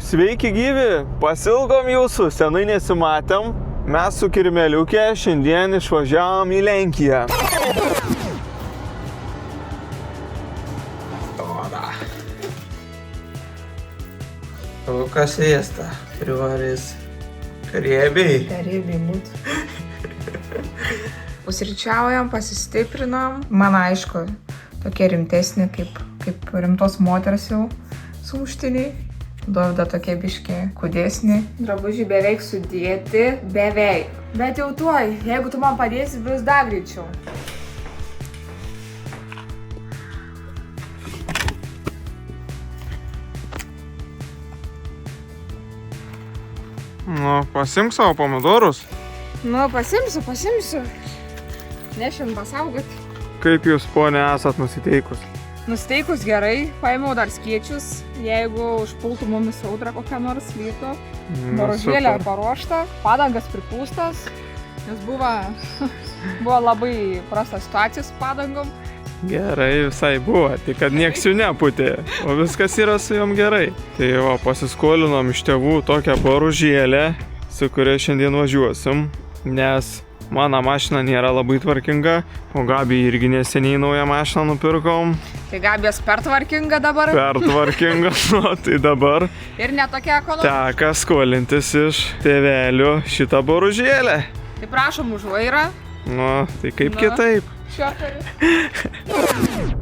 Sveiki gyvi, pasilgom jūsų, senai nesimatėm. Mes su Kirmeliukė šiandien išvažiavom į Lenkiją. Lukas ėsta, privarys kariebiai. Kariebiai būtų. Pusryčiaujam, pasistiprinam. Man aišku, tokie rimtesni, kaip rimtos moters jau sumuštiniai. Dovda tokie biški kūdesni. Drabužiai beveik sudėti, beveik. Bet jau tuoj, jeigu tu man padėsi, bus dar greičiau. Nu, pasimk savo pomidorus. Nu, pasimsiu. Nešim pasaugot. Kaip jūs, ponė, esat nusiteikus? Nusteikus gerai, paėmiau dar skėčius, jeigu užpultų mumis audra kokią nors vytų. Boružėlė paruošta, padangas pripūstas, nes buvo labai prasta situacija su padangom. Gerai visai buvo, tik kad nieks jų neputė, o viskas yra su jom gerai. Tai va, pasiskolinom iš tėvų tokią boružėlę, su kuria šiandien važiuosim, nes mano mašina nėra labai tvarkinga, o Gabi irgi neseniai naują mašiną nupirkom. Tai Gabijos pertvarkinga dabar. Pertvarkinga, nu, tai dabar Ir netokia ekonomika. teka skolintis iš tėvelių šitą boružėlę. Tai prašom už vairą. Nu, tai kaip kitaip.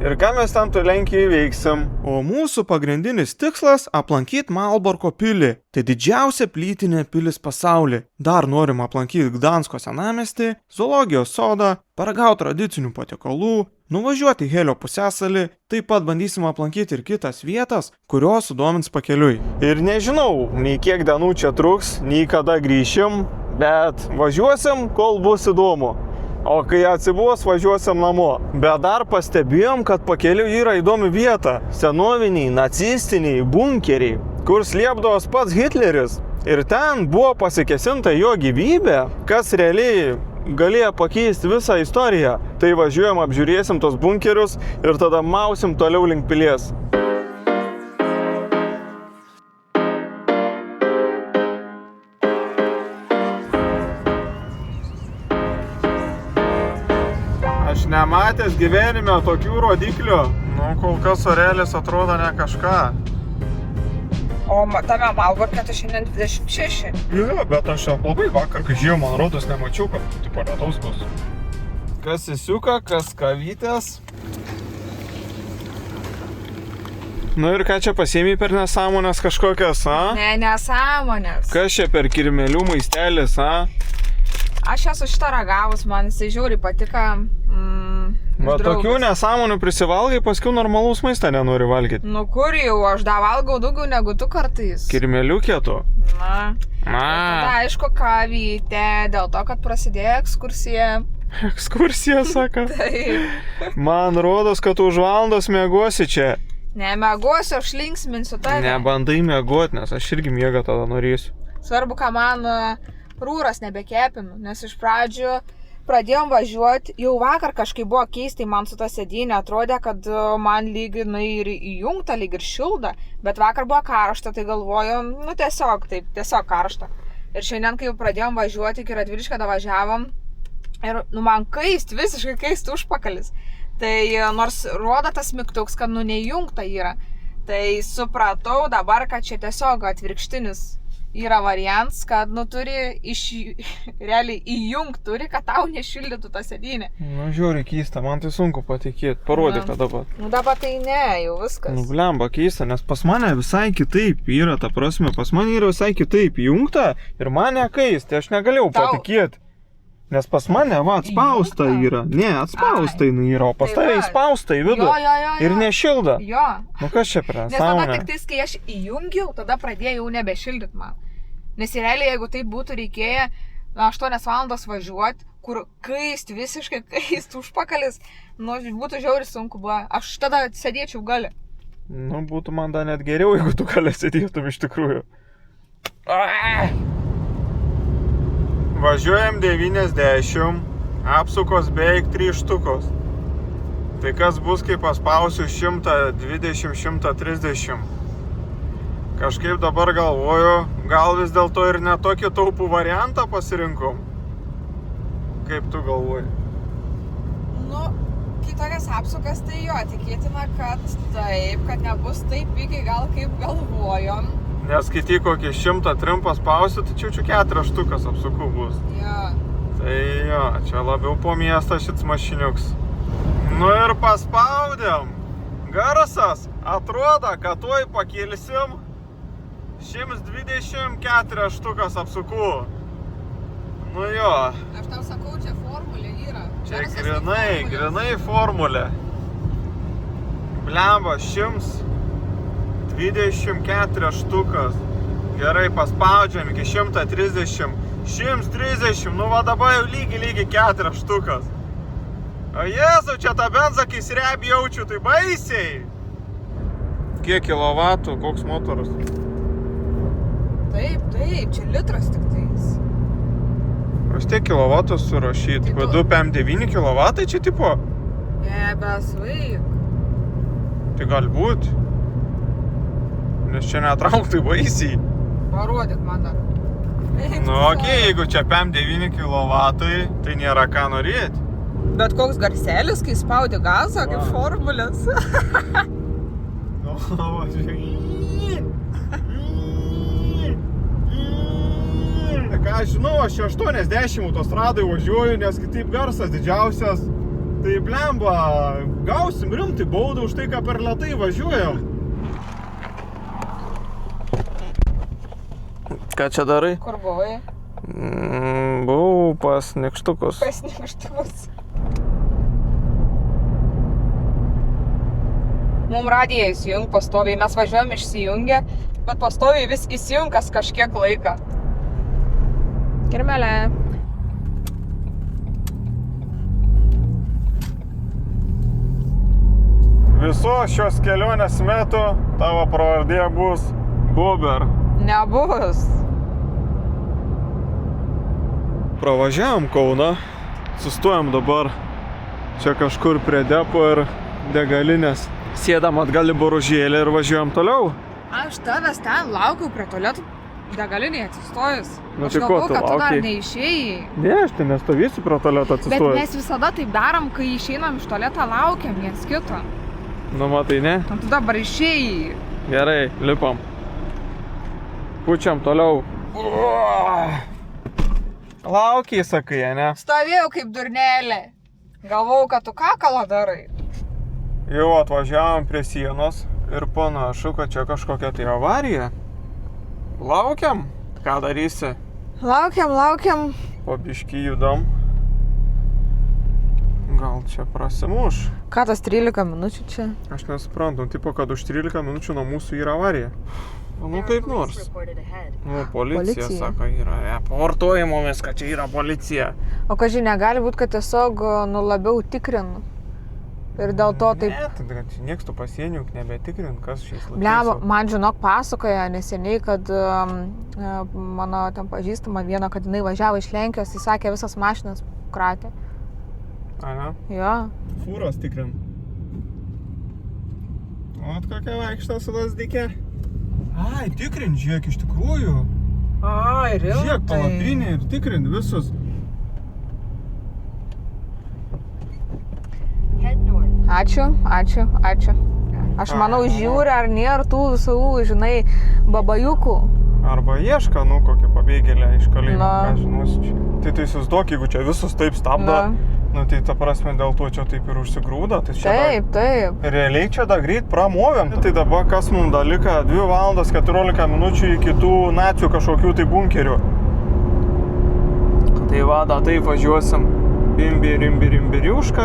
Ir ką mes ten tu Lenkijai veiksim? O mūsų pagrindinis tikslas – aplankyti Malborko pilį. Tai didžiausia plytinė pilis pasauly. Dar norim aplankyti Gdansko senamiestį, zoologijos sodą, paragauti tradicinių patiekalų, nuvažiuoti į Helio pusiasalį, taip pat bandysim aplankyti ir kitas vietas, kurios sudomins pakeliui. Ir nežinau, nei kiek dienų čia truks, nei kada grįšim, bet važiuosim, kol bus įdomu. O kai atsibos, važiuosim namo. Bet dar pastebėjom, kad pakeliu yra įdomi vieta. Senoviniai, nacistiniai bunkeriai, kur slėpdavos pats Hitleris. Ir ten buvo pasikesinta jo gyvybė, kas realiai galėjo pakeisti visą istoriją. Tai važiuojam, apžiūrėsim tos bunkerius ir tada mausim toliau link pilies. Aš nematęs gyvenime tokių rodiklių. Nu, kol kas orelis atrodo ne kažką. O tame Malborke tai šiandien 26. Jo, bet aš labai vakar, kai žiūrėjau, man rodos, nemačiau, kad tipo lietaus bus. Kas įsiuka, kas kavytės. Nu ir ką čia pasiėmė per nesąmonės kažkokias, a? Ne, nesąmonės. Kas čia per kirmelių maistelis, a? Aš esu šitą ragavus, man jisai žiauriai patika. Va, tokių nesąmonių prisivalgai, paskui normalaus maistą nenori valgyti. Nu kur jau, aš da valgau daugiau negu tu kartais. Kirmelių kietų. Na. Tada aišku kavytė, dėl to, kad prasidėjo ekskursija. Ekskursija, saka. Taip. Man rodos, kad už valandos miegosi čia. Nemegosiu, aš linksminsiu tave. Nebandai miegoti, nes aš irgi miegą tada norėsiu. Svarbu, ką man rūras nebekepinu, nes iš pradžių pradėjom važiuoti, jau vakar kažkaip buvo keistai man su ta sėdynė, atrodė, kad man lyg ir įjungta, lyg ir šilda, bet vakar buvo karšta, tai galvoju, nu tiesiog karšta. Ir šiandien, kai pradėjom važiuoti, iki Radviliškio važiavom, ir man visiškai kaist užpakalis. Tai nors rodo tas mygtuks, kad neįjungta yra, tai supratau dabar, kad čia tiesiog atvirkštinis yra variants, kad turi realiai įjungt turi, kad tau nešildytų tą sėdynę. Nu, žiūri, keista, man tai sunku patikėti. Parodyk tą dabar. Nu, dabar tai ne, jau viskas. Nu, blemba, keista, nes pas mane visai kitaip yra, ta prasme, pas mane yra visai kitaip įjungta ir mane kaisti, aš negalėjau patikėti. Nes pas mane, va, atspausta yra. Ne, atspausta yra, o pas tave įspausta į vidų. Ir nešilda. Jo. Nu, kas čia per nesąmonė? Nes tada tik tais, kai aš įjungiau, tada pradėjau nebešildyti man. Nes realiai, jeigu tai būtų reikėję 8 valandos važiuoti, kur visiškai kaist užpakalis, būtų žiauriai sunku buvo. Aš tada sėdėčiau gale. Nu, būtų man da net geriau, jeigu tu gale sėdėtum iš tikrųjų. Važiuojam 90, apsukos beveik 3 štukos. Tai kas bus, kai paspausiu 120-130? Kažkaip dabar galvoju, gal vis dėlto ir netokį taupų variantą pasirinkom. Kaip tu galvoji? Nu, kitokias apsukas tai jo, tikėtina, kad taip, kad nebus taip pigiai gal kaip galvojom. Nes kiti kokį 100 trimpas pausi, tai čia 4 štukas apsukų bus. Jo. Tai jo, čia labiau po miestą šits mašiniuks. Nu ir paspaudėm. Garsas atrodo, kad tuoj pakilsim 124 štukas apsukų. Nu jo. Aš tau sakau, čia formulė yra. Čia grinai formulė. Blemba, 124 štukas. Gerai, paspaudžiam iki 130. 130, nu va dabar jau lygiai 4 štukas. O Jėzau, čia tą benzą, kai srebi jaučiu, tai baisiai. Kiek kilovatų, koks motoras? Taip, čia litras tik tais. Aš tiek kilovatų surašyt. Tai tu- 2,9 kilovatai čia tipo? Besvaik. Tai galbūt. Nes čia netrauktai baisiai. Parodyk man dar. Nu, okei, jeigu čia 5,9 kilovatai, tai nėra ką norėti. Bet koks garselis, kai spaudi gazą, kaip formulės. Nu, va, žiūrėk. Ką aš žinau, aš 80 autostradai važiuoju, nes kitaip garsas didžiausias. Tai blemba, gausim rimtai baudą už tai, ką per lėtai važiuojam. Ką čia darai? Kur buvai? Buvau pas nykštukus. Pasnikštus. Mums radiją įsijung pastoviai, mes važiuojam išsijungę, bet pastoviai vis įsijungas kažkiek laiką. Kirmelė. Visos šios kelionės metu tavo pravardė bus Buber. Nebus. Pravažiavom Kauną, sustojom dabar čia kažkur prie depo ir degalinės. Sėdam atgal į Boružėlę ir važiuojam toliau. Aš tavęs ten laukiau prie tualetų degalinėje atsistojus. Nu, Aš tai ko galvoju, tu kad tu dar laukei? neišėjai. Ne, aš tai nestovysiu prie tualeto Bet atsistojęs. mes visada taip darom, kai išeinam iš tualetą, laukiam viens kito. Nu, matai, ne? O tu dabar išėjai. Gerai, lipam. Pučiam toliau. Laukiai, sakai, ne? Stovėjau kaip durnelė. Galvojau, kad tu kakalą darai. Jau atvažiavom prie sienos ir panašu, kad čia kažkokia tai avarija. Laukiam. Ką darysi? Laukiam. Po biškį judam. Gal čia prasimuš? Ką tas 13 minučių čia? Aš nesuprantu, tipo, kad už 13 minučių nuo mūsų yra avarija. Nu, kaip nors. Nu, policija, sako, yra reportuojamomis, kad čia yra policija. O kažkai negali būti, kad tiesiog labiau tikrinu. Ir dėl to taip... Ne, tai nieks tų pasienių nebetikrint, kas šiais laikais. Blema, man žinok pasakoja neseniai, kad mano ten pažįstama viena, kad jinai važiavo iš Lenkijos, jis sakė, visas mašinas kratė. Ane? Jo. Fūros tikrint. O, kokia vaikšto su lasdike. Ai, tikrint, žiūrėk, iš tikrųjų. Ai, rimtai. Žiūrėk, palapinė ir tikrint visus. Ačiū. Aš manau, žiūri, ar nėra tų visų, žinai, babajukų. Arba ieška, nu, kokią pabėgėlę iš kalėjimo, Na. ką žinosi čia. Tai tu įsivaizduok, jeigu čia visus taip stabdo, nu, tai ta prasme dėl to čia taip ir užsigrūda. Tai čia Taip. realiai čia da greit pramovėm. Tai dabar kas mums dalika 2 valandas 14 minučių iki tų nacių kažkokių tai bunkerių. Tai vada, taip važiuosim. Bimbiriuška,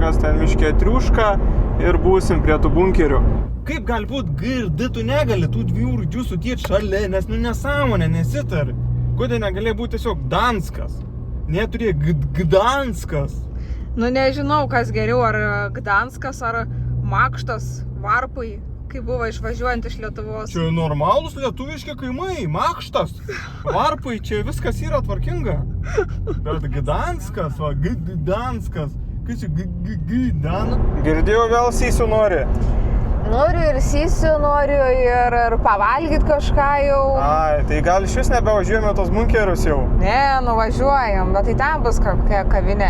kas ten miške triuška ir būsim prie tų bunkerių. Kaip gali būt G ir D, tu negali tų dviejų raidžių sudėti šalia, nes nu nesąmonė, nesitar. Kodėl negalėjo būti tiesiog Danskas? Neturėjo Gdanskas. Nu, nežinau, kas geriau, ar Gdanskas, ar Makštas, Varpai, kai buvo išvažiuojant iš Lietuvos. Čia normalūs lietuviški kaimai, Makštas, Varpai, čia viskas yra tvarkinga. Bet Gdanskas, va, Gdanskas, kas čia Gdanskas. Girdėjau, vėl sysiu nori. Noriu ir sysiu, noriu ir pavalgyti kažką jau. Ai, tai gal iš vis nebevažiuojame tos bunkerius jau? Ne, nuvažiuojam, bet tai ten bus kokia kavinė.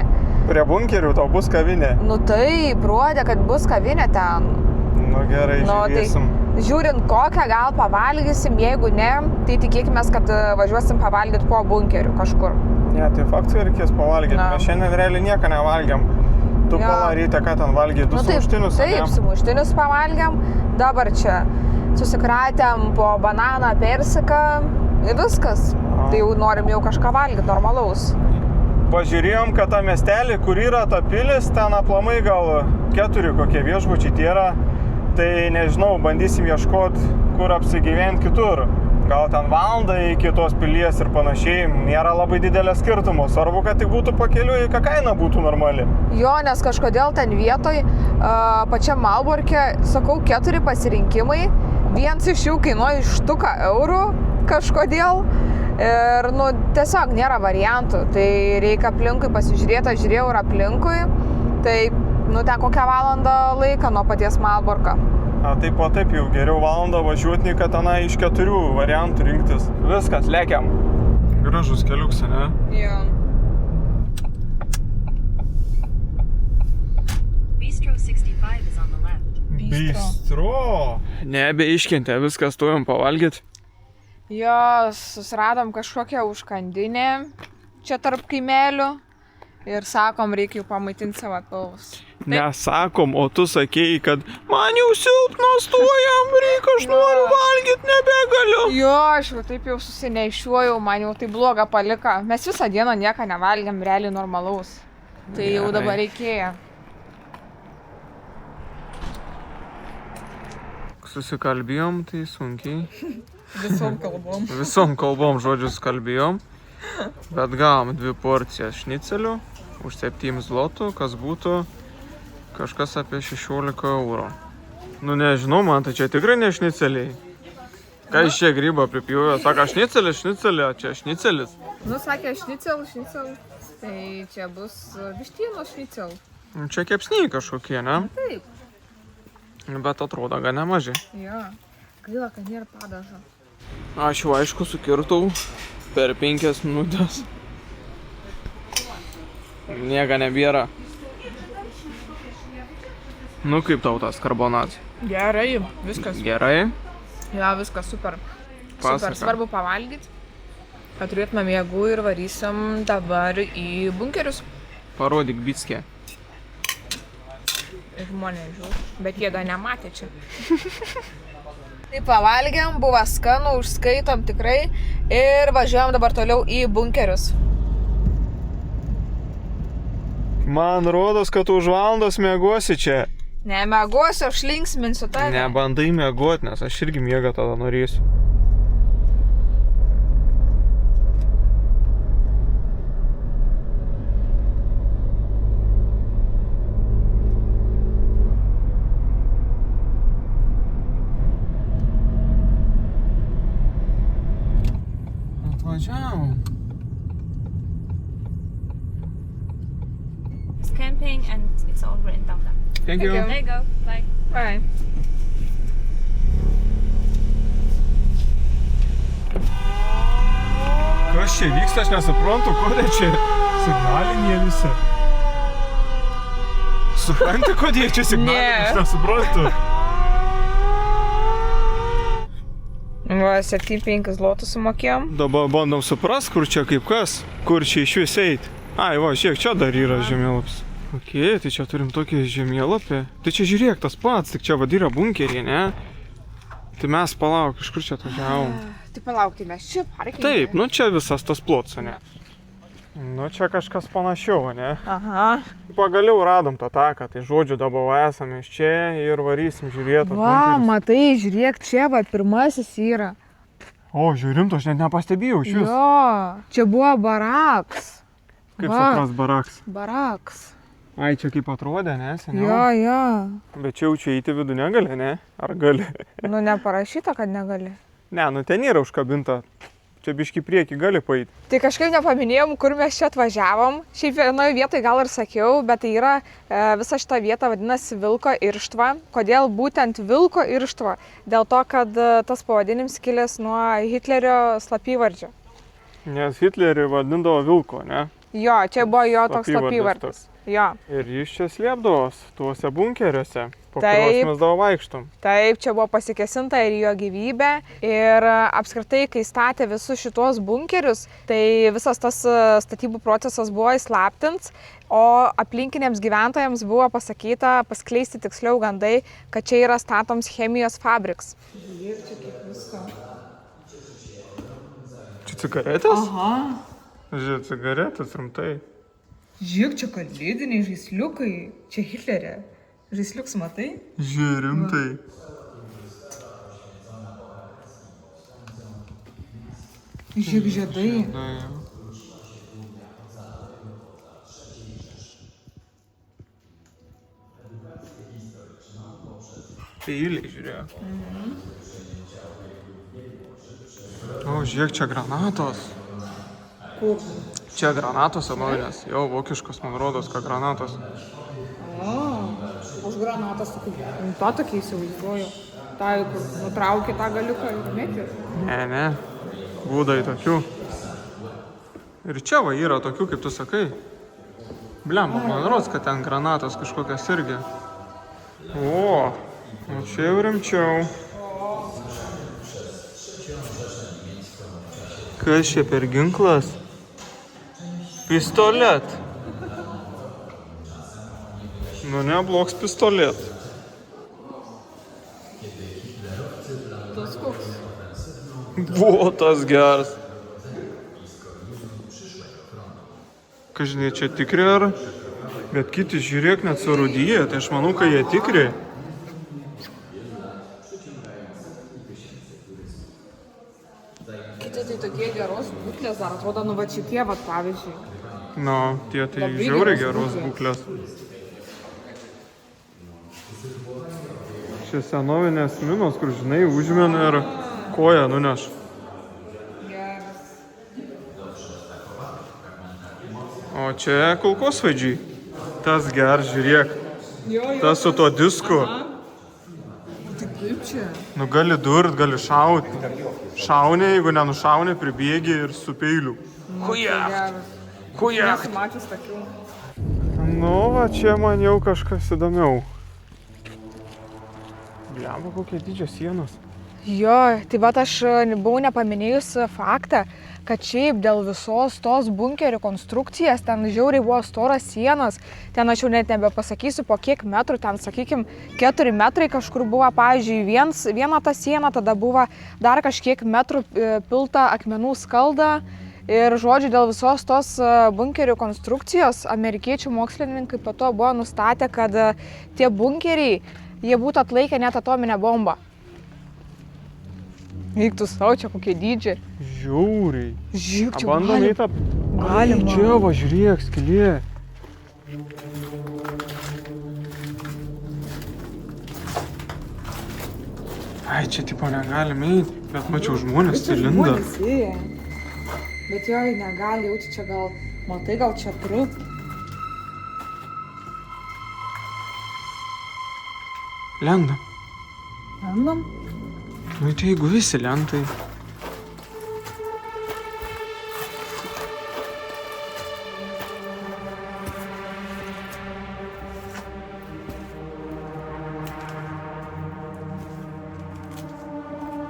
Prie bunkerių tau bus kavinė. Nu taip, rodė, kad bus kavinė ten. Nu gerai, žiūrėsim. Tai žiūrint kokią, gal pavalgysim, jeigu ne, tai tikėkime, kad važiuosim pavalgyti po bunkeriu kažkur. Ne, tai faktai reikės pavalgyti. Na. Mes šiandien realiai nieko nevalgiam. Tu Jo. palaryte, ką ten valgiai, du sumuštinius. Taip, sumuštinius pavalgiam. Dabar čia susikratėm po bananą, persiką ir viskas. Tai jau norim jau kažką valgyti normalaus. Pažiūrėjom, kad tą miestelį, kur yra ta pilis, ten aplamai gal 4 kokie viešbučiai yra. Tai nežinau, bandysim ieškoti, kur apsigyventi kitur. Gal ten valandą iki tos pilies ir panašiai, nėra labai didelio skirtumo. Svarbu, kad tik būtų pakeliui, kad kaina būtų normali. Jo, nes kažkodėl ten vietoj, pačiam Malborke, sakau, 4 pasirinkimai. Vienas iš jų kainuoja štuką eurų kažkodėl. Ir, nu, tiesiog nėra variantų. Tai reikia aplinkui pasižiūrėti, aš žiūrėjau ir aplinkui. Tai, nu, ten kokią valandą laiką nuo paties Malborko. A, taip jau geriau valandą važiuoti, kad tenai iš 4 variantų rinktis. Viskas, lėkiam. Gražus keliuks, ne? Jo. Bistro 65 is on the left. Bistro. Nebeiškentė, viskas tuojam pavalgyti. Jo, susiradom kažkokią užkandinę čia tarp kaimelių ir sakom, reikia jau pamaitinti savo pilvus. Nesakom, o tu sakėjai, kad man jau silpnas tuojam, reikia, aš noriu valgyti, nebegaliu. Jo, aš jau taip jau susineišiuojau, man jau tai bloga palika. Mes visą dieną nieko nevalgiam, realiai normalaus. Tai jau dabar reikėjo. Susikalbėjom, tai sunkiai. Visom kalbom žodžius kalbėjom. Bet gavom 2 porcijas šnicelių už 7 zlotų, kas būtų kažkas apie 16 eurų. Nu nežinau, man tai čia tikrai ne šniceliai. Ką iš čia grybą pripjūvė? Sako, šnicelė, čia šnicelis. Nu, sakė, šnicel. Tai čia bus vištienos šnicel. Čia kepsniai kažkokie, ne? Taip. Bet atrodo, gan nemaži. Jo. Gaila, kad nėra padažo. Aš jau aišku sukirtau per 5 minutės. Nieko nebėra. Nu kaip tau tas karbonatas? Gerai, viskas. Gerai? Jo, viskas super. Pasaka. Super, svarbu pavalgyti, kad turėtumėm jėgų ir varysim dabar į bunkerius. Parodyk bickė. Žmonės žiūri, bet jie dar nematė čia. Tai pavalgiam, buvo skanu, užskaitom tikrai ir važiuojam dabar toliau į bunkerius. Man rodos, kad už valandos miegosi čia. Nemegosiu, aš linksminsiu tave. Nebandai miegoti, nes aš irgi miegą tada norėsiu. Atvažiavom. It's camping and it's all written down there. Thank you. There you go. Bye. Bye. Kas čia vyksta, aš nesuprantu, kodėl čia signalinė visi. Supranti, kodėl čia signalinė, Ne. aš nesuprantu. Va, 7-5 zlotų sumokėjom. Dabar bandom suprast, kur čia kaip kas, kur čia iš vis eit. Ai, va, žiūrėk, čia dar yra žemėlapis. Ok, tai čia turim tokį žemėlapį. Tai čia žiūrėk, tas pats, tik čia vad yra bunkerį, ne? Tai mes palauk, iš kur čia atvažiavom. Tai palaukti, mes čia parkinge. Taip, nu čia visas tas plots, ne? Nu čia kažkas panašiau, ne? Aha. Pagaliau radom tą taką, tai žodžiu dabar esame iš čia ir varysim žiūrėti. Va, matai, žiūrėk, čia va, pirmasis yra. O, žiūrim, aš net nepastebėjau iš vis. Jo, čia buvo baraks. Kaip va. supras baraks? Baraks. Ai, čia kaip atrodė, ne? Seniau? Jo, jo. Bet čia jau čia įti vidų negali, ne? Ar gali? Nu, neparašyta, kad negali. Ne, nu ten yra užkabinta Čia biški prieki gali paeiti. Tai kažkaip nepaminėjom, kur mes čia atvažiavom. Šiaip vienoje vietoje gal ir sakiau, bet tai yra visa šita vieta vadinasi Vilko irštva. Kodėl būtent Vilko irštva? Dėl to, kad tas pavadinimas kilęs nuo Hitlerio slapyvardžio. Nes Hitlerį vadindavo Vilko, ne? Jo, čia buvo jo toks slapyvardis. Jo. Ir jis čia slėpdavos tuose bunkeriuose, po Taip. kuriuos mes davo vaikštom. Taip, čia buvo pasikesinta ir jo gyvybė. Ir apskritai, kai statė visus šitos bunkerius, tai visas tas statybų procesas buvo įslaptintas, o aplinkiniams gyventojams buvo pasakyta, paskleisti tiksliau gandai, kad čia yra statoms chemijos fabriks. Žiūrėk, čia kiek visko. Čia cigaretės? Aha. Žiūrėk, cigaretės, rimtai. Žiūrėk, čia kalėdiniai žaisliukai. Čia Hitlerė. Žaisliuks matai? Žiūrėk, rimtai. Žiūrėk, žiedai. Peiliai, žiūrėk. O, žiūrėk, čia granatos. Kur? Čia granatos senovinės. Jau, vokiškos, man rodos, kad granatos. Aš granatas tokį įsivaizduoju. Tai, kur nutraukė tą galiuką ir mėtė. Ne. Būdai tokių. Ir čia va yra tokių, kaip tu sakai. Blemba, man rodos, kad ten granatos kažkokios irgi. O čia jau rimčiau. Kas čia per ginklas? Pistolet. Nu, neblogs pistolet. Tas koks? Buvo tas geras. Kažinai, čia tikri ar? Bet kiti, žiūrėk, net surūdyje, tai aš manau, kad jie tikri. Kiti tai tokie geros būklės, dar atrodo, nu va šitie, va pavyzdžiui. Nu, tie tai Labai žiauriai geros geros būklės. Čia senovinės minos, kur, žinai, užmena ir koją nuneš. Geras. O čia kulkosvaidžiai. Tas geras, žiūrėk. Jo. Tas su tuo disku. Tai kaip čia? Nu, gali durt, gali šauti. Šaunė, jeigu nenušaunė, pribėgi ir su peiliu. Geras. Kujak. Nesu mačius tokių. Nu, va, čia man jau kažkas įdomiau. Blemba, kokie didžios sienos. Jo, tai va aš buvau nepaminėjus faktą, kad šiaip dėl visos tos bunkerių konstrukcijas, ten žiauriai buvo storas sienas, ten aš jau net nebepasakysiu po kiek metrų, ten sakykim 4 metrai kažkur buvo, pavyzdžiui, viena ta siena, tada buvo dar kažkiek metrų pilta akmenų skalda. Ir žodžiu, dėl visos tos bunkerių konstrukcijos amerikiečių mokslininkai po to buvo nustatę, kad tie bunkeriai, jie būtų atlaikę net atominę bombą. Eiktų savo, čia kokie dydžiai. Žiauriai. Žiūrėk, čia Bandom į tą... galima. Čia va, žiūrėk, skylė. Ai, čia tipo negalim eiti, bet mačiau žmonės cilindą. Bet jo, negali jauti čia gal, matai, gal čia trut. Lendam. Randam? Nu, tai jeigu visi lentai.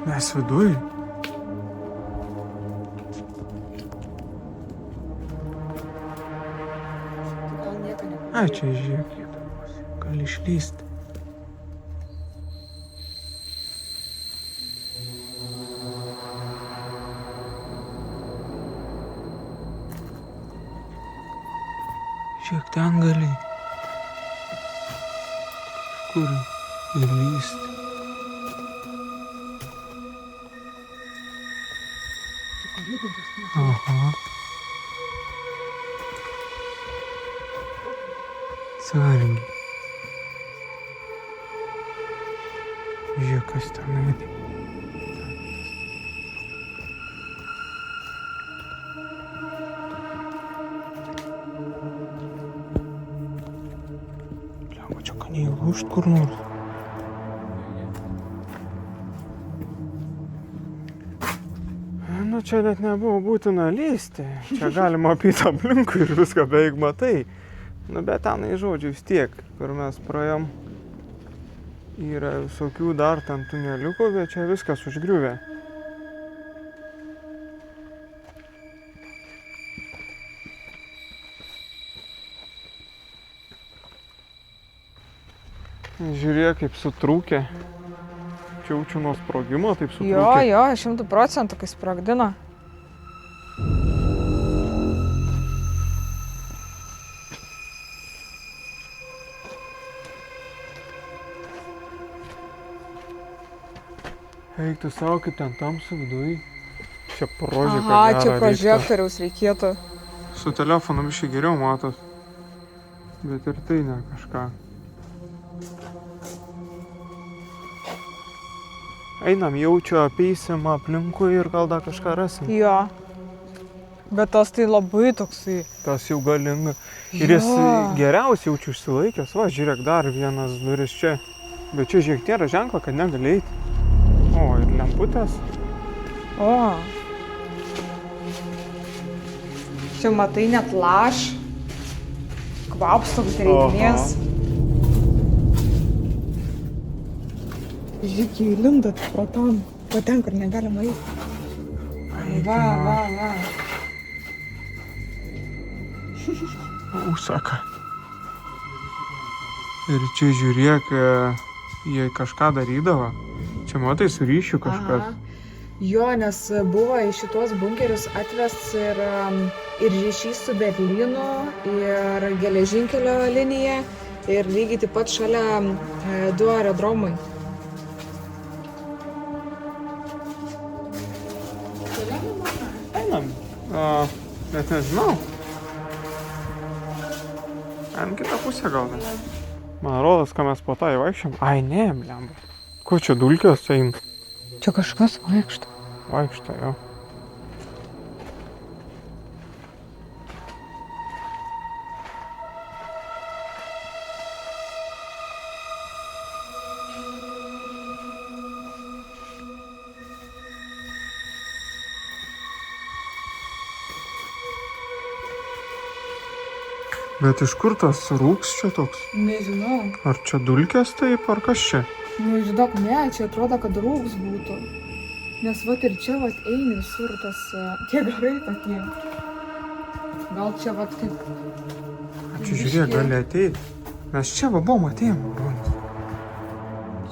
Mes viduj. Gal nieko ne. Ai, čia žiūrėk, gali išlysti. Žiūrėk, ten gali. Kur įlysti. Aha. Sargi. Žiūrėk, kas ten eina. neįlūžt kur nors. Nu, čia net nebuvo būtina lysti. Čia galima apyti aplinkui ir viską beveik matai. Nu, bet tenai žodžiu vis tiek, kur mes praėjom, yra visokių dar ten tuneliukų, bet čia viskas užgriuvę. Žiūrėk, kaip sutrūkė. Čiaučiu nuo sprogimo, taip sutrūkė. Jo, 100% kai sprogdino. Eik tu savo, kaip ten tamsu viduj. Čia prožika Aha, gera čia reiktų. prožektoriaus reikėtų. Su telefonu biškai geriau matos. Bet ir tai ne kažką. Einam, jaučiu, apeisim aplinkui ir gal dar kažką rasim. Jo. Bet tas tai labai toksai. Tas jau galinga. Ir jis geriausiai jaučiu išsilaikęs. Va, žiūrėk, dar vienas duris čia. Bet čia žiūrėk, nėra ženklo, kad negali eiti. O, ir lemputės. O. Čia matai net laš. Kvaps toks drėgmės. Žiūrėk, jie įlinda pro tam. Po ten, kur negalima eiti. Va. Užsaka. Ir čia žiūrėk, jie kažką darydavo. Čia matai su ryšiu kažkas. Jo, nes buvo į šitos bunkerius atvestas ir ryšys su Berlynu, ir geležinkelio linija, ir lygiai taip pat šalia 2 aerodromai. Einam. Net nežinau. Einam kitą pusę gal. Man rodos, ką mes po tą įvaikščiam. Ai, ne, blemba. Ko čia dulkės eina? Čia kažkas vaikšto. Vaikšto, jo. Bet iš kur tas rūks čia toks? Nežinau. Ar čia dulkės taip, ar kas čia? Nu, žinok, ne, čia atrodo, kad rūks būtų. Nes vat ir čia vat eini visur tas, tie garai tokie. Gal čia vat kaip... Čia žiūrėk, gali ateiti. Mes čia va buvom atėjom.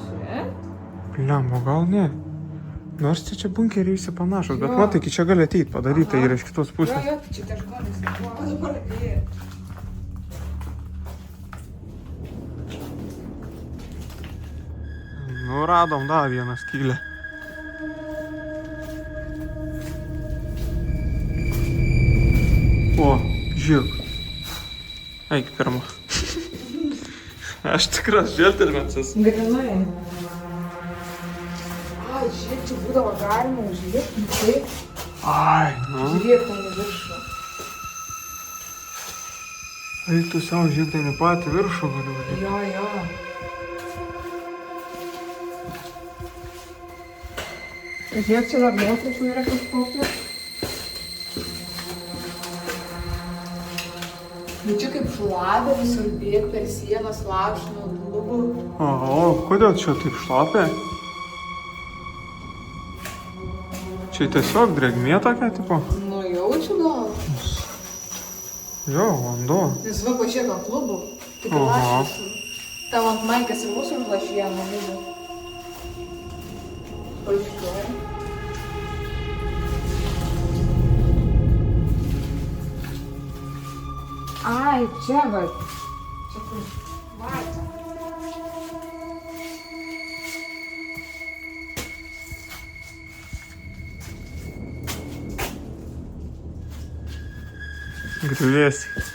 Čia? Blemba, gal ne. Nors čia bunkeriai visi panašus, bet matai, iki čia gali ateiti, padaryta yra iš kitos pusės. Jo, tai čia tie žmonės nebuvo. O dabar atėjo. Nu, radom dar vieną skylę. O, žiūrėk. Eik pirma. Aš tikras džentelmenas. Grinai. Ai, žiūrėk, čia būdavo galima užlipti, taip. Ai, nu. Žiūrėk, ten į viršų. Eik tu savo, žiūrėk, ten į patį viršų galiu užlipti. Jo. Žiūrėk, čia dar nuotraukų yra kažkokių. Bet čia kaip šlapia visur bėg per sienas, lašino, lubų. O, kodėl čia taip šlapia? Čia tiesiog drėgmė tokia, tipo? Nu, jaučiu gal. Jo, vanduo. Nes va, pažiūrėk ant lubų. Tik Aha. lašas. Tavo ant maikės ir mūsų užlašyje nuo lubų. Pažiūrėk. Ai, čia va. Čia kur. Vat. Griuvėsiai.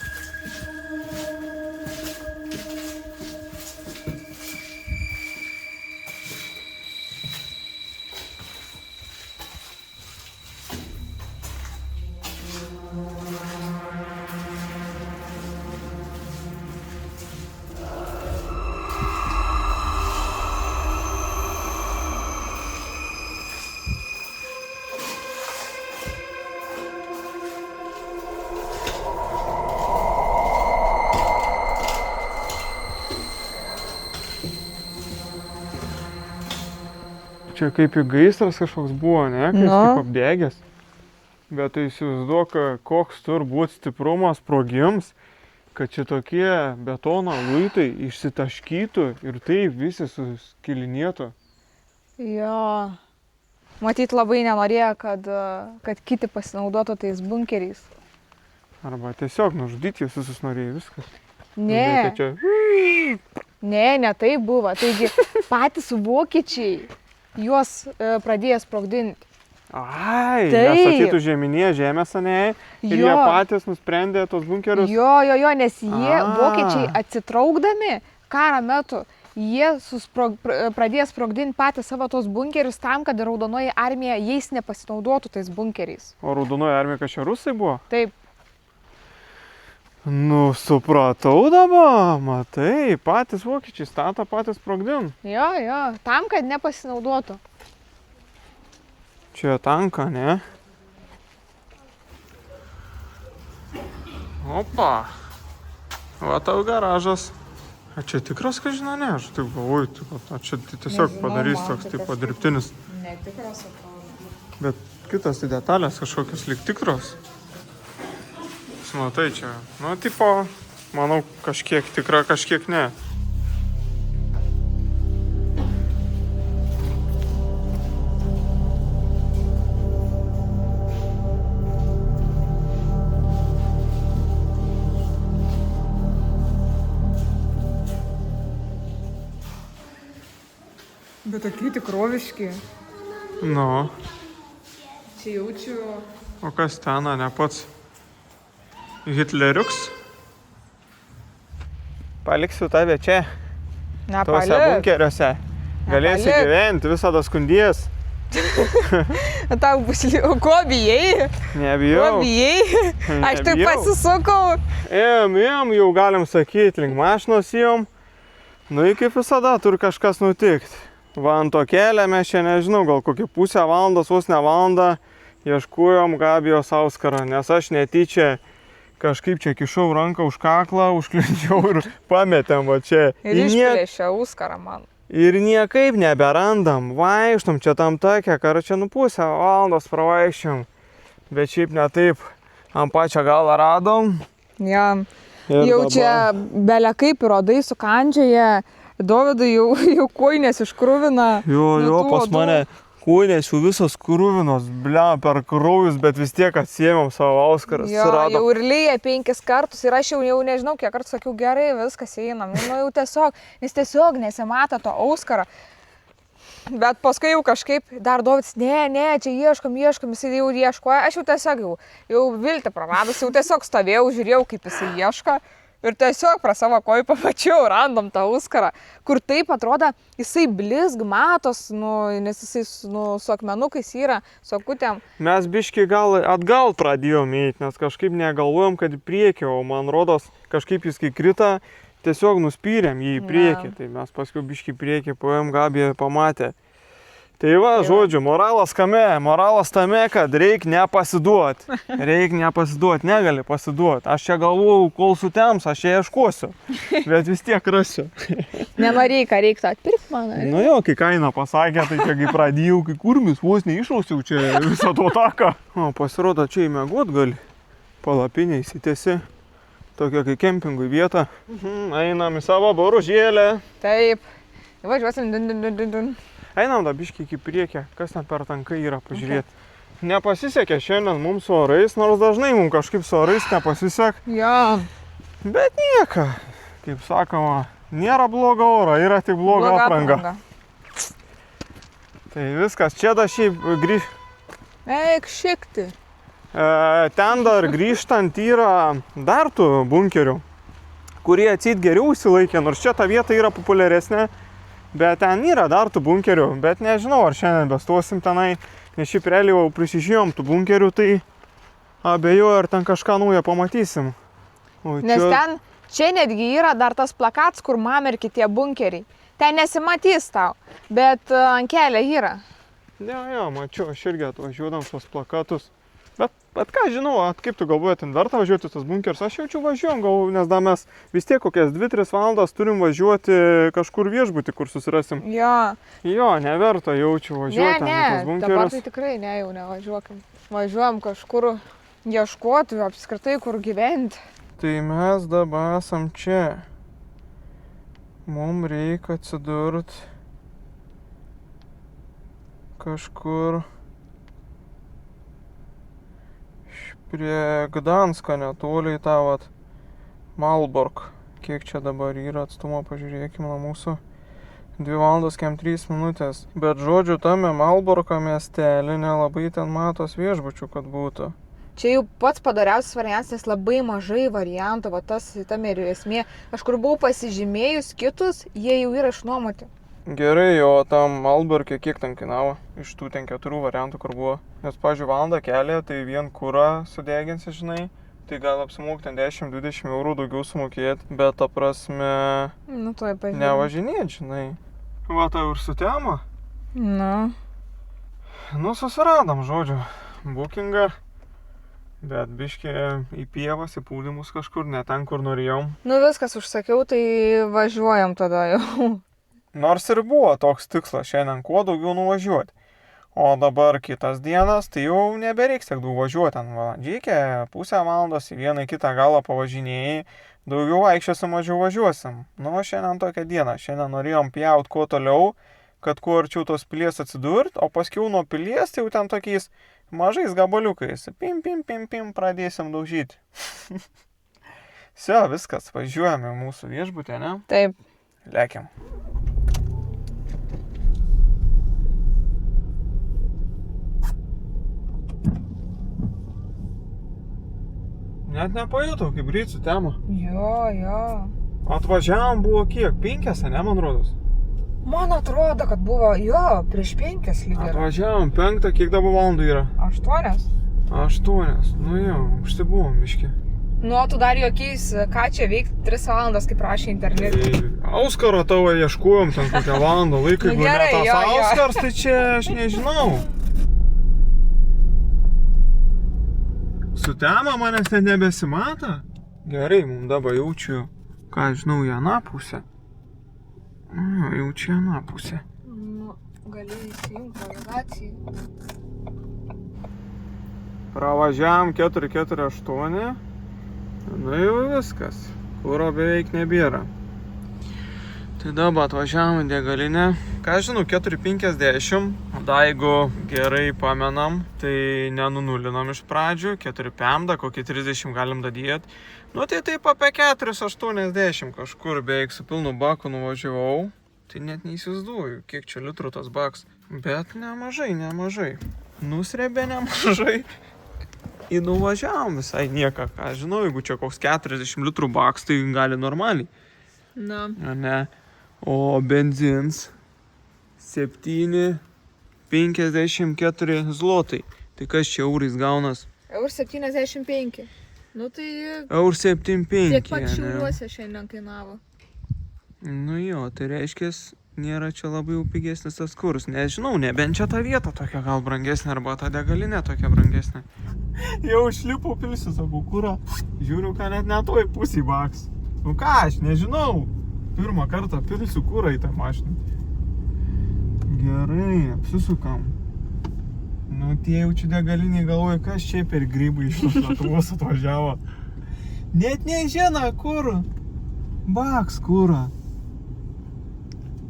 Čia kaip į gaisras kažkoks buvo, ne? Kai jis Nu. kaip apdegęs. Bet tai įsivaizduok, koks turbūt stiprumas sprogims, kad čia tokie betono luitai išsitaškytų ir taip visi suskilinėtų. Jo. Matyt, labai nenorėjo, kad kiti pasinaudotų tais bunkeriais. Arba tiesiog nužudyti jūs visus norėjo viskas. Ne, Tai čia... ne tai buvo. Taigi patys vokiečiai juos pradėjo sprogdinti. Ai, Taip. nes ateitų žeminėje žemės, ane? Ir Jo. jie patys nusprendė tos bunkerius. Jo, nes jie, A. vokiečiai atsitraukdami karo metu, jie pradėjo sprogdinti patys savo tos bunkerius tam, kad Raudonoji armija jais nepasinaudotų tais bunkeriais. O Raudonoji armija, kad čia rusai buvo? Taip, Nu, supratau dabar, matai, patys vokiečiai stato patys sprogdin. jo, tam, kad nepasinaudotų. Čia tanka, ne? Opa. Va tau garažas. A čia tikras, ką žinau, ne? Aš taip galvoju, a čia tiesiog Nežinau, padarys man toks tai tipo kažkaip- dirbtinis. Netikras atrodo. Bet kitas tai detalės kažkokios lyg tikros. Matai čia, nu, tipo, manau, kažkiek tikra, kažkiek ne. Bet tokie tikroviški. Nu, Čia jaučiu. o kas ten, ne pats Hitleriuks? Paliksiu tave čia, tuose Nepalik. bunkeriuose. Galėsi Nepalik. gyventi, visada skundies. Tau bus ko bijai? Nebijau. Ko bijai? Aš taip Nebijau. pasisukau. Ėjom, jau galim sakyti, link mašinos ėjom. Nu, kaip visada, turi kažkas nutikti. Va ant to kelio mes čia, nežinau, gal kokį pusę valandos, vos ne valandą ieškojom Gabijos Auskarą, nes aš netyčia kažkaip čia kišau ranką už kaklą, užkliudžiau ir pametėm va čia. Ir išplėšė Auskarą man. Ir niekaip neberandam, vaikštom čia tam tokia, kar čia pusę valandos pravaikščiom. Bet šiaip ne taip, ant pačią galą radom. Ja. Ir Jau dabar- čia belia kaip įrodai sukandžioje, Dovydui jau koinės iškrūvina. Jo, nuo tų pas uodų. mane kūnės jau visos krūvinos, blem, per kraujus, bet vis tiek atsiėmėm savo Auskarą. Jo, jau ir lyja 5 kartus ir aš jau nežinau, kiek kartų sakiau, gerai, viskas einam. Nu jau tiesiog, nes tiesiog nesimato to Auskarą. Bet paskui jau kažkaip dar Dovydas, ne, čia ieškom, jis jau ieškoja. Aš jau tiesiog jau viltį praradus, jau tiesiog stovėjau, žiūrėjau, kaip jis ieško. Ir tiesiog pra savo kojų pamačiau, random tą Auskarą, kur taip atrodo, jisai blizg, matos, nes jisai su akmenukais yra, su akutėm. Mes biški gal atgal pradėjom eiti, nes kažkaip negalvojom, kad į priekį, o man rodos, kažkaip jis kai krita, tiesiog nuspyrėm jį į priekį. Tai mes paskui biški į priekį paėm, Gabija pamatė. Tai va, žodžiu, moralas kame? Moralas tame, kad reikia nepasiduoti. Reikia nepasiduoti, negali pasiduoti. Aš čia galvoju, kol sutems, aš čia ieškosiu. Bet vis tiek rasiu. Nenorėjai, ką reiktų atpirkti man. Nu jo, kai kaina pasakė, tai čia kai pradėjau, kai kurmis vos neišrausiau čia visą to taką. O, pasirodo, čia įmiegot gali. Palapinė įsitėsi. Tokia kaip kempingui vieta. Einam į savo boružėlę. Taip. Važiuosim. Einam da biškį iki priekio, kas ten per tankai yra, pažiūrėti. Nepasisekė šiandien mums su orais, nors dažnai mums kažkaip su orais nepasisek. Jo. Bet nieko, kaip sakoma, nėra blogo oro, yra tik bloga apranga. Tai viskas, čia da šiaip grįž... Eik šikti. Ten dar grįžtant yra dar tų bunkerių, kurie atseit geriau įsilaikė, nors čia ta vieta yra populiaresnė. Bet ten yra dar tų bunkerių, bet nežinau, ar šiandien bestosim tenai, nes šiaip realiai jau prisižijom tų bunkerių, tai abejoju, ar ten kažką naują pamatysim. O Nes čia netgi yra dar tas plakats, kur mamerki tie bunkeriai. Ten nesimatys tau, bet ant kelio yra. Jo, mačiau, aš irgi atvažiuodam tos plakatus. Bet ką žinau, kaip tu galvoji, ten verta važiuoti tas bunkers, aš jaučiu važiuojam, gal, nes da mes vis tiek kokias 2-3 valandas turim važiuoti kažkur viešbutį, kur susirasim. Jo, neverta jaučiu važiuoti ten tas bunkeris. Dabar tai tikrai ne, jau nevažiuokim. Važiuojam kažkur ieškoti, apskritai kur gyventi. Tai mes dabar esam čia. Mums reikia atsidurti kažkur prie Gdansko netoliai tą vat Malbork. Kiek čia dabar yra atstumo, pažiūrėkime nuo mūsų. 2 valandos 3 minutės. Bet žodžiu, tame Malborko miestelį nelabai ten matos viešbučių, kad būtų. Čia jau pats padariausias variantas, nes labai mažai variantų, va tas tam ir esmė. Aš kur buvau pasižymėjus kitus, jie jau yra išnuomoti. Gerai, o tam Malborke kiek ten kainavo? Iš tų ten 4 variantų, kur buvo. Nes, pavyzdžiui, valandą kelią, tai vien kurą sudeginsi, žinai, tai gal apsimok ten 10-20 eurų daugiau sumokėti, bet ta prasme Nu, tuoj pažiūrėjau. nevažinėt, žinai. Va, tai ir sutema. Nu, susiradom, žodžiu, bookingą, bet biškį į pievas, į pūdymus kažkur, ne ten, kur norėjom. Nu, viskas užsakiau, tai važiuojam tada jau. Nors ir buvo toks tikslas šiandien kuo daugiau nuvažiuoti. O dabar kitas dienas, tai jau nebereiks tiek daug važiuoti. Ten valandžikę, pusę valandos į vieną į kitą galą pavažinėjai, daugiau vaikščiosim, mažiau važiuosim. Nu, šiandien tokia diena. Šiandien norėjom pjaut kuo toliau, kad kuo arčiau tos pilies atsidurt, o paskiau nuo pilies tai jau ten tokiais mažais gabaliukais. Pim, pradėsim daužyti. Sio, viskas, važiuojame mūsų viešbutę, ne? Taip. Lekiam. Net nepajutau, kaip greit sutemo. Jo. Atvažiavom buvo kiek? 5, ne, man rodos? Man atrodo, kad buvo, prieš 5 lyg yra. Atvažiavom 5, kiek dabar valandų yra? 8. 8, nu jo, užsibuvom biškį. Nu, tu dar jokiais, ką čia veikti 3 valandas, kaip rašė internete. Auskarą tavo ieškojom ten kokią valandą laiką, jeigu gerai, ne tas jo. Auskars, tai čia aš nežinau. Sutema manęs ten nebesimata. Gerai, mums dabar jaučiu, ką žinau, į aną pusę. Jaučiu į aną pusę. Nu, gali įsijungti navigaciją. Pravažiavam 448. Nu jau viskas. Kuro beveik nebėra. Tai dabar atvažiavam į degalinę. Ką žinau, 4,50. Da, jeigu gerai pamenam, tai nenunulinam iš pradžių. 4,50, kokį 30 galim dadėti. Nu tai taip apie 4,80 kažkur beveik su pilnu baku nuvažiavau. Tai net neįsivaizduoju, kiek čia litrų tas baks. Bet nemažai. Nusrebė nemažai. Ir nuvažiavom visai nieką, ką žinau, jeigu čia koks 40 litrų baks, tai gali normaliai. Na. Ne. O benzins 7,54 zlotai. Tai kas čia eurais gaunas? Eur 75. Nu tai Eur 75. tiek pat Šiauliuose šiandien kainavo. Nu jo, tai reiškia, nėra čia labai jau pigesnis tas kuras. Nežinau, nebent čia ta vieta tokia gal brangesnė, arba ta degalinė tokia brangesnė. Jau išlipau pilsiu, sakau, kurą. Žiūriu, ką net netoj pusį baks. Nu ką, aš nežinau. Pirmą kartą pilsiu kurą į tą mašiną. Gerai, apsisukam. Nu, tie jau čia degaliniai galvoja, kas čia per grybai iš tos Lietuvos atvažiavo. Net nežino, kur. Baks kurą.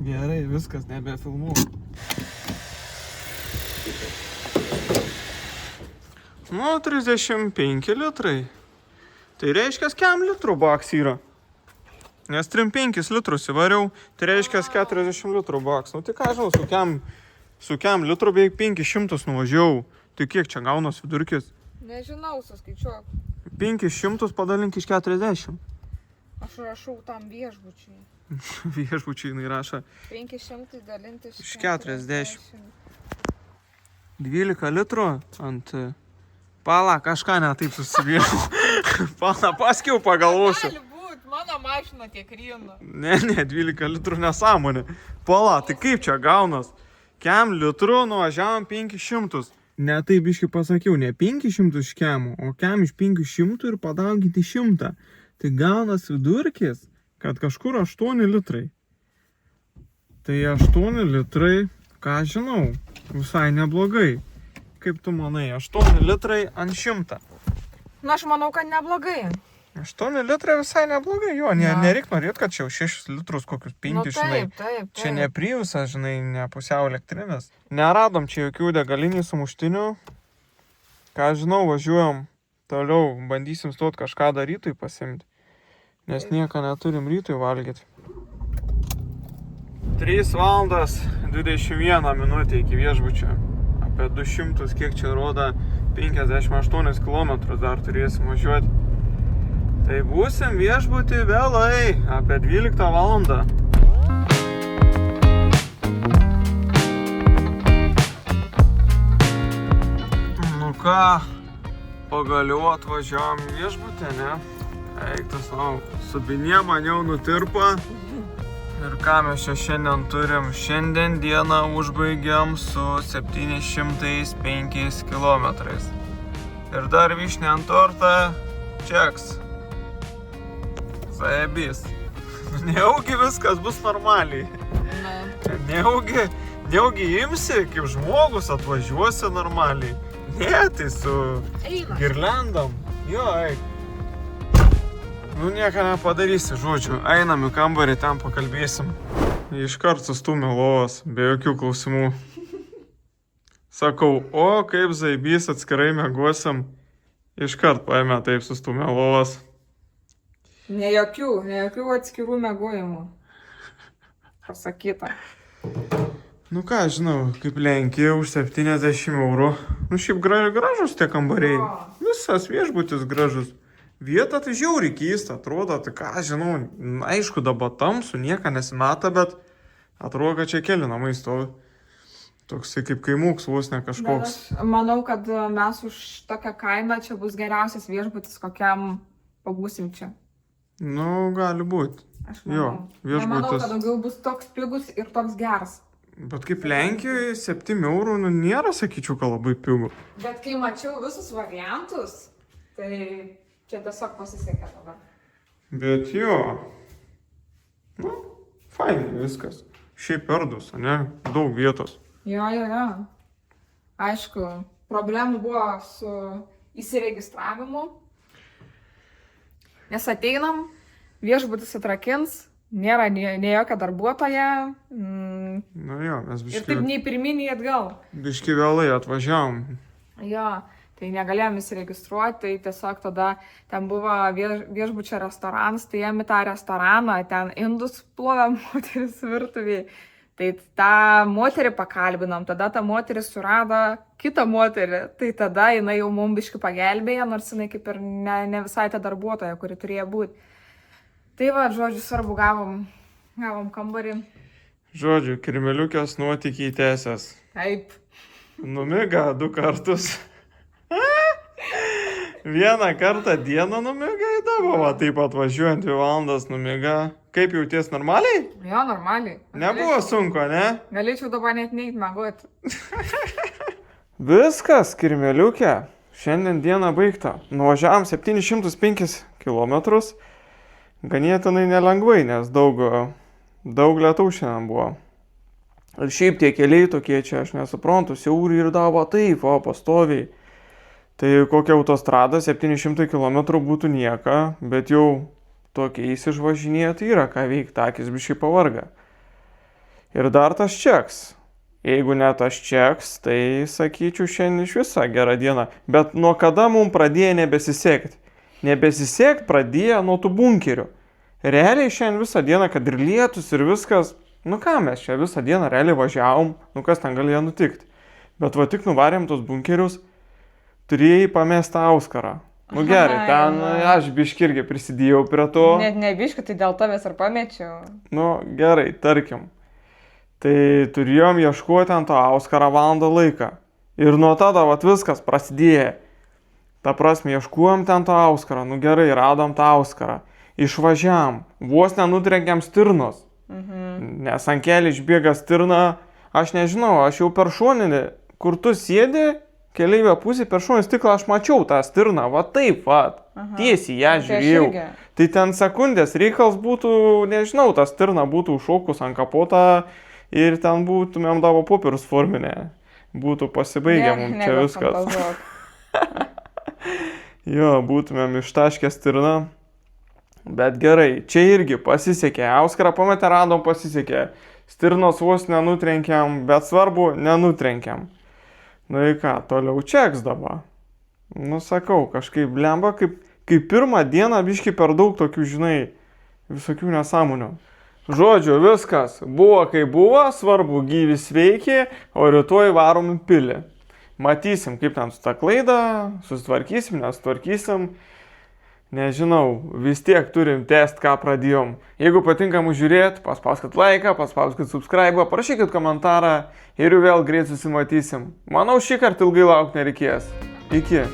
Gerai, viskas, nebefilmuoju. Nu, 35 litrai. Tai reiškia, kiam litrų baks yra. Nes 35 litrus įvariau, tai reiškia 40 litrų baks. Nu tai ką žinau, su kiam litrų beveik 500 nuvažiavau. Tai kiek čia gaunas vidurkis? Nežinau, suskaičiuok. 500 padalink iš 40. Aš rašau tam viešbučiai. Viešbučiai jinai rašo. 500 dalinti Iš 40. 12 litrų ant... Pala, kažką netaip susivėliau. Pala, paskiau pagalvosiu. Gali būt, mano mašina tiek rynu. Ne, 12 litrų nesąmonė. Pala, tai kaip čia gaunas? Kiam litrų nuvažiavom 500. Ne taip biškai pasakiau, ne 500 škemų, o kem iš 500 ir padauginti 100. Tai gaunas vidurkis, kad kažkur 8 litrai. Tai 8 litrai, ką žinau, visai neblogai. Kaip tu manai, 8 litrai ant 100? Na, aš manau, kad neblogai. 8 litrai visai neblogai, jo, nereik norėt, kad čia jau 6 litrus kokius 5, Nu, žinai. taip. Čia ne Priusas, žinai, ne pusiau elektrinės. Neradom čia jokių degalinių sumuštinių. Ką žinau, važiuojam toliau, bandysim stot kažką dar rytui pasimti. Nes nieko neturim rytui valgyti. 3 valandas 21 minutė iki viešbučio. Apie 200, kiek čia rodo, 58 km dar turėsim važiuoti. Tai būsim viešbutį vėlai, apie 12 valandą. Nu ką, pagaliau atvažiavom viešbutį, ne? Eik tu savo, subinė man jau nutirpa. Ir ką mes čia šiandien turim? Šiandien dieną užbaigiam su 705 km. Ir dar vyšnė ant tortą, čeks. Zajebys. Nejaugi viskas bus normaliai. Nejaugi imsi, kaip žmogus atvažiuosi normaliai. Ne, tai su girlandom. Jo, eik. Nu, nieko nepadarysi, žodžiu. Einam į kambarį, ten pakalbėsim. Iškart sustumė lovas, be jokių klausimų. Sakau, o kaip zaibys atskirai miegosim. Iškart paėmė taip sustumė lovas. Ne jokių atskirų miegojimų. Pasakyta. Nu ką, žinau, kaip Lenkija už 70 eurų. Nu šiaip gražus tie kambariai. Visas viešbutis gražus. Vieta tai žiauriai keista, atrodo, tai ką, žinau, aišku dabar tamsu, nieko nesimeta, bet atrodo, kad čia keli namai stovi. Toksai kaip kaimuks, vos ne kažkoks. Bet aš manau, kad mes už tokią kainą čia bus geriausias viešbutis, kokiam pabūsim čia. Nu, gali būti. Aš manau. Jo, viešbutis. Nemanau, kad daugiau bus toks pigus ir toks geras. Bet kaip Lenkijoje 7 eurų, nu nėra, sakyčiau, kad labai pigų. Bet kai mačiau visus variantus, tai čia tiesiog pasisekė dabar. Bet jo, nu, fainai viskas. Šiaip erdus, ne? Daug vietos. Jo. Aišku, problemų buvo su įsiregistravimu. Nes ateinam, viešbutis atrakins, nėra nei jokia darbuotoja. Nu jo, mes Ir taip nei pirmyn, nei atgal. biški vėlai atvažiavom. Jo, tai negalėjom įsiregistruoti, tai tiesiog tada ten buvo viešbučio restoranas, tai jiem į tą restoraną, ten indus plovė moteris virtuvėje. Tai tą moterį pakalbinom, tada ta moteris surado kitą moterį, tai tada jinai jau mums biški pagelbėjo, nors jinai kaip ir ne visai ta darbuotoja, kuri turėjo būti. Tai va, žodžiu, svarbu, gavom kambarį. Žodžiu, kirmeliukės nuotykiai tęsės. Taip. Numiga 2 kartus. Vieną kartą dieną numiga į darbą, va taip atvažiuojant 2 valandas numiga. Kaip jauties normaliai? Jo, normaliai. Nebuvo sunku, ne? Galėčiau dabar net neit miegoti. Viskas, kirmeliukė. Šiandien diena baigta. Nuvažiavom 705 km. Ganėtinai nelengvai, nes daug lietaus šiandien buvo. Ir šiaip tie keliai tokie čia, aš nesuprantu, siauri ir davo taip, o pastoviai. Tai kokia autostrada 700 km būtų nieka, bet jau tokiais išvažinėti yra ką veikti, akis biškai pavarga. Ir dar tas čeks. Jeigu ne tas čeks, tai sakyčiau šiandien iš visą gerą dieną. Bet nuo kada mums pradėjo nebesisekti? Nebesisekti pradėjo nuo tų bunkerių. Realiai šiandien visą dieną, kad ir lietus ir viskas, nu ką mes čia visą dieną realiai važiavom, nu kas ten galėjo nutikti. Bet va tik nuvarėm tos bunkerius, turėjai pamestą auskarą. Nu gerai, ten aš biški irgi prisidėjau prie to. Net ne biški, tai dėl tavęs ir pamečiau. Nu gerai, tarkim. Tai turėjom ieškoti ant to auskarą valandą laiką. Ir nuo tada vat viskas prasidėjo. Ta prasme, ieškuojam ten to auskarą. Nu gerai, radom tą auskarą. Išvažiavam. Vos nenutrenkėm stirnos. Nes ant kelį išbėga stirna. Aš nežinau, aš jau per šoninį, kur tu sėdi, keleivio pusėje per šoninį stiklą aš mačiau tą stirną, va taip, va, tiesiai ją žiūrėjau. Tai ten sekundės reikals būtų, nežinau, ta stirna būtų šokus ant kapotą ir ten būtumėm davo popierius forminę. Būtų pasibaigę mums čia viskas. Jo, būtumėm ištaškę stirną. Bet gerai, čia irgi pasisekė. Auskarą pametę radom, pasisekė. Stirnos vos nenutrenkiam, bet svarbu, nenutrenkiam. Nu ir ką, toliau čeks dabar. Nu sakau, kažkaip blemba, kaip pirmą dieną biški per daug tokių, žinai, visokių nesąmonių. Žodžiu, viskas buvo kaip buvo, svarbu gyvi sveiki, o rytoj varom į pilį. Matysim, kaip ten su ta klaida, susitvarkysim, nesutvarkysim. Nežinau, vis tiek turim test, ką pradėjom. Jeigu patinka mūsų žiūrėti, paspauskit laiką, paspauskit subscribe, parašykit komentarą ir vėl greit susimatysim. Manau, šį kartą ilgai laukti nereikės. Iki.